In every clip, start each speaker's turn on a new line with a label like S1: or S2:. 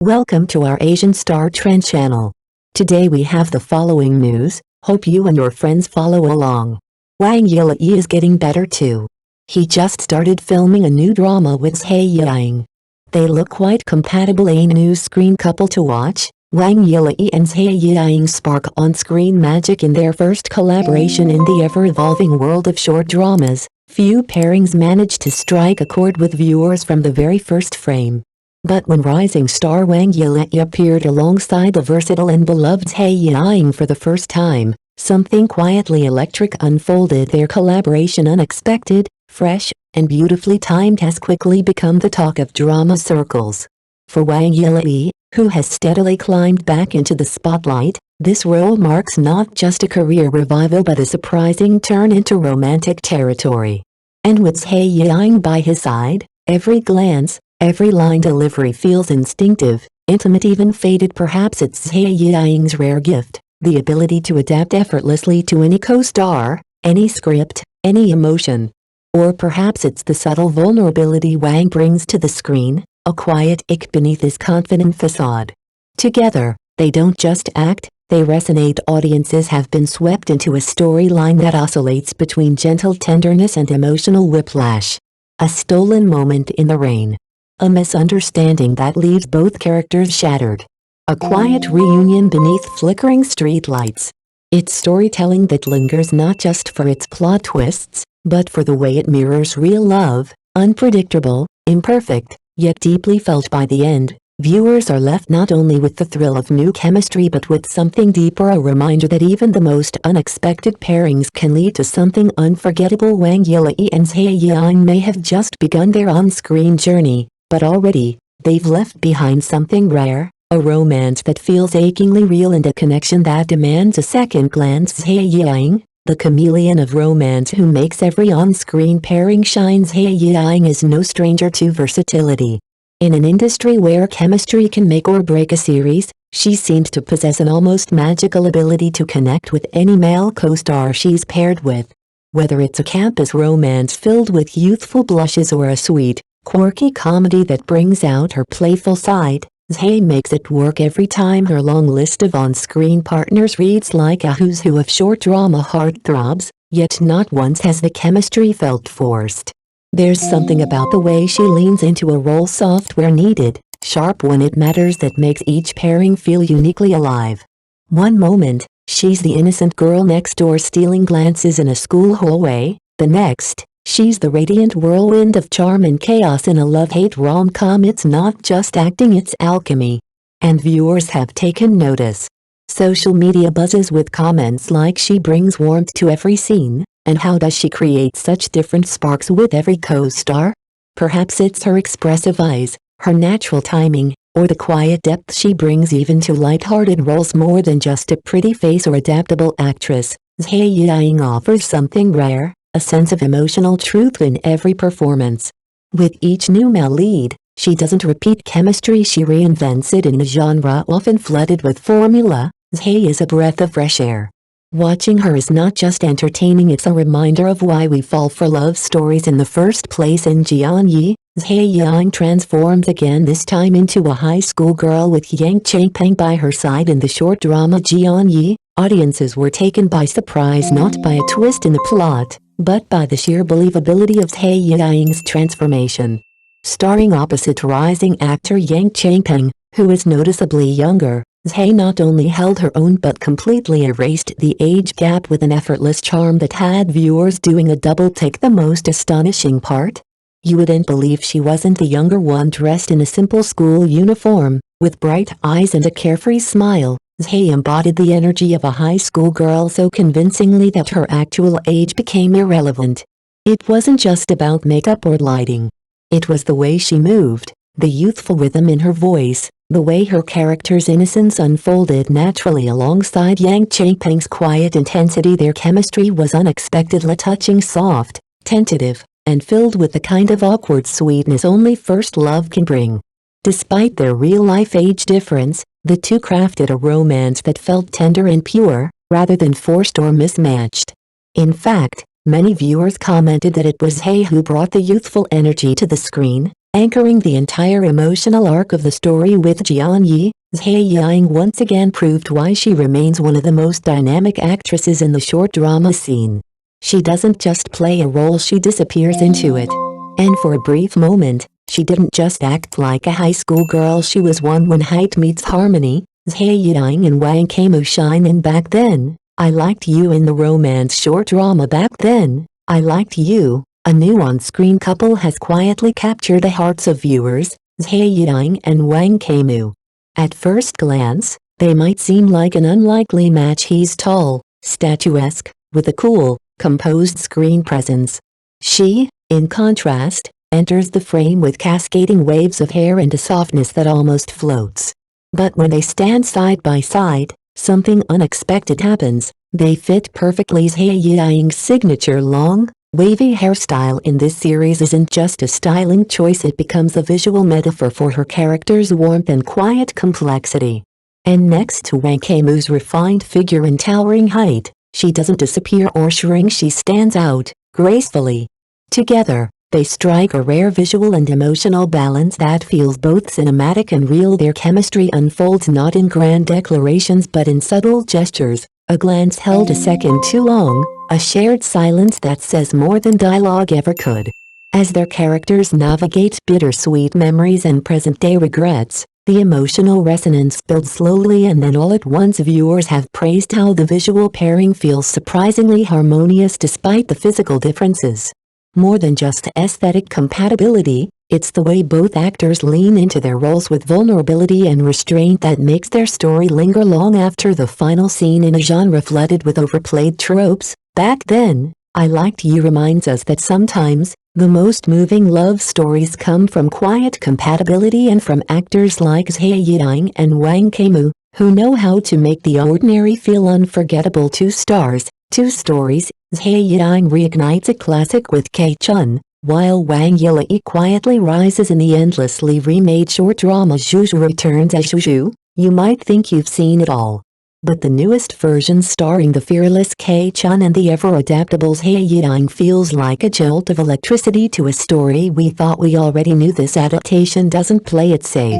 S1: Welcome to our Asian Star Trend channel. Today we have the following news, hope you and your friends follow along. Wang Yilei is getting better too. He just started filming a new drama with Zhai Yiying. They look quite compatible, a new screen couple to watch. Wang Yilei and Zhai Yiying spark on-screen magic in their first collaboration in the ever-evolving world of short dramas. Few pairings manage to strike a chord with viewers from the very first frame. But when rising star Wang Yilei appeared alongside the versatile and beloved Zhai Yiying for the first time, something quietly electric unfolded. Their collaboration, unexpected, fresh, and beautifully timed, has quickly become the talk of drama circles. For Wang Yilei, who has steadily climbed back into the spotlight, this role marks not just a career revival but a surprising turn into romantic territory. And with Zhai Yiying by his side, every glance, every line delivery feels instinctive, intimate, even faded. Perhaps it's Zhai Yiying's rare gift, the ability to adapt effortlessly to any co-star, any script, any emotion. Or perhaps it's the subtle vulnerability Wang brings to the screen, a quiet ache beneath his confident facade. Together, they don't just act, they resonate. Audiences have been swept into a storyline that oscillates between gentle tenderness and emotional whiplash. A stolen moment in the rain. A misunderstanding that leaves both characters shattered. A quiet reunion beneath flickering streetlights. It's storytelling that lingers not just for its plot twists, but for the way it mirrors real love, unpredictable, imperfect, yet deeply felt. By the end, viewers are left not only with the thrill of new chemistry but with something deeper, a reminder that even the most unexpected pairings can lead to something unforgettable. Wang Yilei and Zhai Yiying may have just begun their on-screen journey, but already, they've left behind something rare, a romance that feels achingly real and a connection that demands a second glance. Zhai Yiying, the chameleon of romance who makes every on-screen pairing shine. Zhai Yiying is no stranger to versatility. In an industry where chemistry can make or break a series, she seems to possess an almost magical ability to connect with any male co-star she's paired with. Whether it's a campus romance filled with youthful blushes or a sweet, quirky comedy that brings out her playful side, Zhai makes it work every time. Her long list of on-screen partners reads like a who's who of short drama heartthrobs, yet not once has the chemistry felt forced. There's something about the way she leans into a role, soft where needed, sharp when it matters, that makes each pairing feel uniquely alive. One moment, she's the innocent girl next door stealing glances in a school hallway. The next, she's the radiant whirlwind of charm and chaos in a love-hate rom-com. It's not just acting, it's alchemy. And viewers have taken notice. Social media buzzes with comments like, she brings warmth to every scene, and how does she create such different sparks with every co-star? Perhaps it's her expressive eyes, her natural timing, or the quiet depth she brings even to light-hearted roles. More than just a pretty face or adaptable actress, Zhai Yiying offers something rare, a sense of emotional truth in every performance. With each new male lead, she doesn't repeat chemistry, she reinvents it. In a genre often flooded with formula, Zhai is a breath of fresh air. Watching her is not just entertaining, it's a reminder of why we fall for love stories in the first place. In Zhai Yiying transforms again, this time into a high school girl with Yang Changpeng by her side. In the short drama Zhai, audiences were taken by surprise not by a twist in the plot, but by the sheer believability of Zhai Yiying's transformation. Starring opposite rising actor Yang Changpeng, who is noticeably younger, Zhai not only held her own but completely erased the age gap with an effortless charm that had viewers doing a double take. The most astonishing part? You wouldn't believe she wasn't the younger one, dressed in a simple school uniform, with bright eyes and a carefree smile. Zhai embodied the energy of a high school girl so convincingly that her actual age became irrelevant. It wasn't just about makeup or lighting. It was the way she moved, the youthful rhythm in her voice, the way her character's innocence unfolded naturally alongside Yang Changpeng's quiet intensity. Their chemistry was unexpectedly touching, soft, tentative, and filled with the kind of awkward sweetness only first love can bring. Despite their real-life age difference, the two crafted a romance that felt tender and pure, rather than forced or mismatched. In fact, many viewers commented that it was Zhai who brought the youthful energy to the screen, Anchoring the entire emotional arc of the story with Jian Yi, Zhai Yiying once again proved why she remains one of the most dynamic actresses in the short drama scene. She doesn't just play a role, she disappears into it. And for a brief moment, she didn't just act like a high school girl, she was one when height meets harmony. Zhai Yiying and Wang Yilei shine in Back Then, I Liked You in the romance short drama Back Then, I Liked You. A new on-screen couple has quietly captured the hearts of viewers, Zhai Yiying and Wang Yilei. At first glance, they might seem like an unlikely match. He's tall, statuesque, with a cool, composed screen presence. She, in contrast, enters the frame with cascading waves of hair and a softness that almost floats. But when they stand side by side, something unexpected happens. They fit perfectly. Zhai Yiying's signature long, wavy hairstyle in this series isn't just a styling choice, it becomes a visual metaphor for her character's warmth and quiet complexity. And next to Wang Yilei's refined figure and towering height, she doesn't disappear or shrink, she stands out, gracefully. Together, they strike a rare visual and emotional balance that feels both cinematic and real. Their chemistry unfolds not in grand declarations but in subtle gestures, a glance held a second too long, a shared silence that says more than dialogue ever could. As their characters navigate bittersweet memories and present-day regrets, the emotional resonance builds slowly, and then all at once viewers have praised how the visual pairing feels surprisingly harmonious despite the physical differences. More than just aesthetic compatibility, it's the way both actors lean into their roles with vulnerability and restraint that makes their story linger long after the final scene. In a genre flooded with overplayed tropes, Back Then, I Liked You reminds us that sometimes, the most moving love stories come from quiet compatibility and from actors like Zhai Yiying and Wang Yilei, who know how to make the ordinary feel unforgettable. Two stories, Zhai Yiying reignites a classic with K-Chun, while Wang Yilei quietly rises in the endlessly remade short drama Zhu returns as Zhu. You might think you've seen it all. But the newest version, starring the fearless K-Chun and the ever-adaptable Zhai Yiying, feels like a jolt of electricity to a story we thought we already knew. This adaptation doesn't play it safe.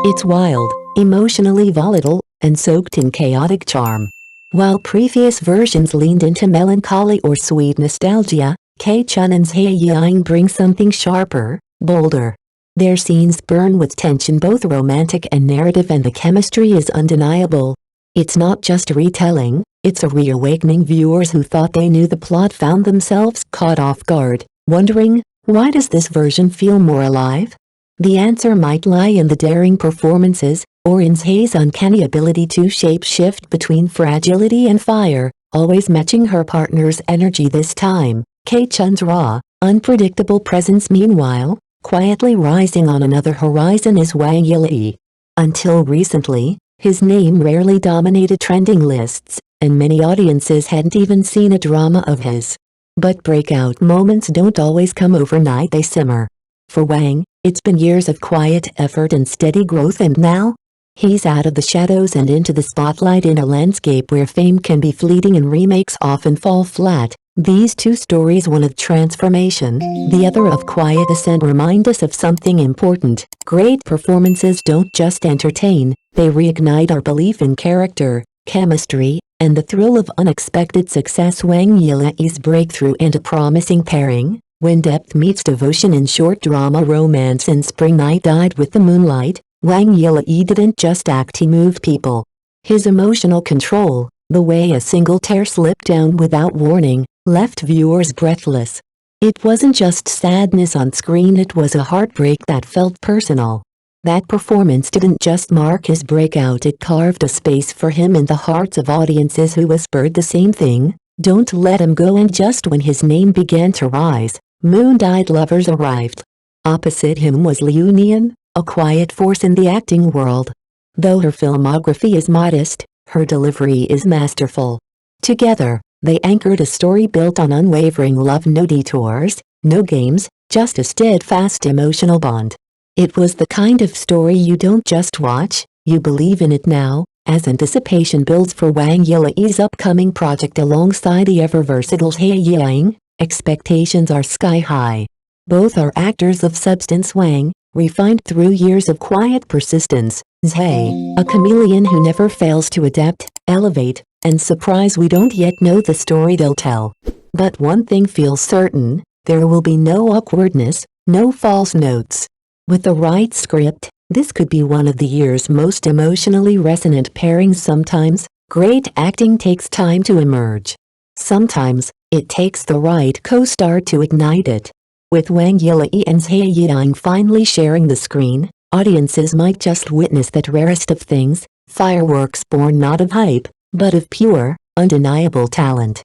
S1: It's wild, emotionally volatile, and soaked in chaotic charm. While previous versions leaned into melancholy or sweet nostalgia, K-Chun and Zhai Yiying bring something sharper, bolder. Their scenes burn with tension, both romantic and narrative, and the chemistry is undeniable. It's not just retelling, it's a reawakening. Viewers who thought they knew the plot found themselves caught off guard, wondering, why does this version feel more alive? The answer might lie in the daring performances, or in Zhai's uncanny ability to shape-shift between fragility and fire, always matching her partner's energy. This time, K-Chun's raw, unpredictable presence. Meanwhile, quietly rising on another horizon is Wang Yilei. Until recently, his name rarely dominated trending lists, and many audiences hadn't even seen a drama of his. But breakout moments don't always come overnight, they simmer. For Wang, it's been years of quiet effort and steady growth, and now, he's out of the shadows and into the spotlight. In a landscape where fame can be fleeting and remakes often fall flat, these two stories, one of transformation, the other of quiet ascent, remind us of something important. Great performances don't just entertain, they reignite our belief in character, chemistry, and the thrill of unexpected success. Wang Yilei's breakthrough and a promising pairing, when depth meets devotion in short drama romance in Spring Night Died with the Moonlight. Wang Yilei didn't just act, he moved people. His emotional control, the way a single tear slipped down without warning, left viewers breathless. It wasn't just sadness on screen, it was a heartbreak that felt personal. That performance didn't just mark his breakout, it carved a space for him in the hearts of audiences who whispered the same thing, don't let him go. And just when his name began to rise, moon-dyed lovers arrived. Opposite him was Liu Nian, a quiet force in the acting world. Though her filmography is modest, her delivery is masterful. Together, they anchored a story built on unwavering love, no detours, no games, just a steadfast emotional bond. It was the kind of story you don't just watch, you believe in it now. As anticipation builds for Wang Yilei's upcoming project alongside the ever-versatile Zhai Yiying, expectations are sky-high. Both are actors of substance. Wang, refined through years of quiet persistence. Zhai, a chameleon who never fails to adapt, elevate, and surprise. We don't yet know the story they'll tell. But one thing feels certain, there will be no awkwardness, no false notes. With the right script, this could be one of the year's most emotionally resonant pairings. Sometimes, great acting takes time to emerge. Sometimes, it takes the right co-star to ignite it. With Wang Yilei and Zhai Yiying finally sharing the screen, audiences might just witness that rarest of things, fireworks born not of hype, but of pure, undeniable talent.